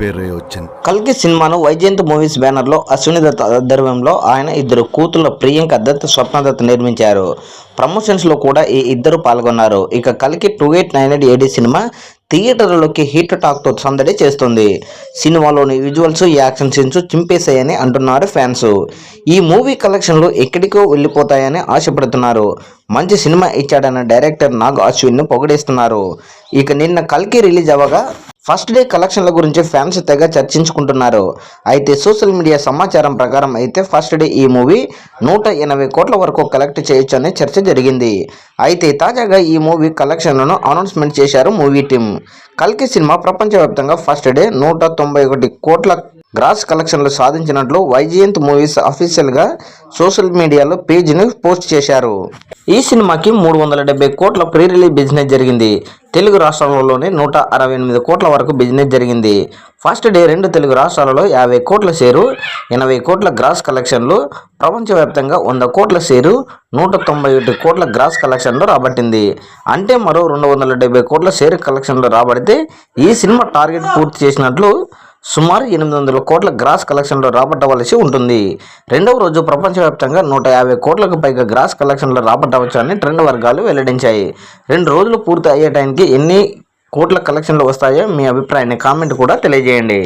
Prepare అయ్యి వచ్చాను. కల్కి సినిమాను వైజయంత్ మూవీస్ బ్యానర్ లో అశ్విని దత్ ఆధ్వర్యంలో ఆయన ఇద్దరు కూతుళ్ల ప్రియాంక దత్, స్వప్న దత్ నిర్మించారు. ప్రమోషన్స్ లో కూడా ఈ ఇద్దరు పాల్గొన్నారు. ఇక కల్కి 2898 AD సినిమా థియేటర్లలోకి హిట్ టాక్ తో సందడి చేస్తుంది. సినిమాలోని విజువల్స్, యాక్షన్ సీన్స్ చింపేశాయని అంటున్నారు ఫ్యాన్స్. ఈ మూవీ కలెక్షన్లు ఎక్కడికో వెళ్ళిపోతాయని ఆశపడుతున్నారు. మంచి సినిమా ఇచ్చాడన్న డైరెక్టర్ నాగ్ అశ్విన్ ను పొగిడేస్తున్నారు. ఇక నిన్న కల్కి రిలీజ్ అవ్వగా ఫస్ట్ డే కలెక్షన్ల గురించి ఫ్యాన్స్ తెగ చర్చించుకుంటున్నారు. అయితే సోషల్ మీడియా సమాచారం ప్రకారం అయితే ఫస్ట్ డే ఈ మూవీ 180 కోట్ల వరకు కలెక్ట్ చేయొచ్చు అనే చర్చ జరిగింది. అయితే తాజాగా ఈ మూవీ కలెక్షన్లను అనౌన్స్మెంట్ చేశారు మూవీ టీం. కల్కి సినిమా ప్రపంచవ్యాప్తంగా ఫస్ట్ డే 191 కోట్ల గ్రాస్ కలెక్షన్లు సాధించినట్లు వైజయంత్ మూవీస్ అఫీషియల్ గా సోషల్ మీడియాలో పేజీని పోస్ట్ చేశారు. ఈ సినిమాకి 370 కోట్ల ప్రీ రిలీజ్ బిజినెస్ జరిగింది. తెలుగు రాష్ట్రాలలోనే 168 కోట్ల వరకు బిజినెస్ జరిగింది. ఫస్ట్ డే 2 తెలుగు రాష్ట్రాలలో 50 కోట్ల షేరు, 80 కోట్ల గ్రాస్ కలెక్షన్లు, ప్రపంచవ్యాప్తంగా 100 కోట్ల షేరు, 191 కోట్ల గ్రాస్ కలెక్షన్లు రాబట్టింది. అంటే మరో 270 కోట్ల షేరు కలెక్షన్లు రాబడితే ఈ సినిమా టార్గెట్ పూర్తి చేసినట్లు. సుమారు 800 కోట్ల గ్రాస్ కలెక్షన్లు రాబట్టవలసి ఉంటుంది. రెండవ రోజు ప్రపంచవ్యాప్తంగా 150 కోట్లకు పైగా గ్రాస్ కలెక్షన్లు రాబట్టవచ్చని ట్రెండ్ వర్గాలు వెల్లడించాయి. 2 రోజులు పూర్తి అయ్యే టైంకి ఎన్ని కోట్ల కలెక్షన్లు వస్తాయో మీ అభిప్రాయాన్ని కామెంట్ కూడా తెలియజేయండి.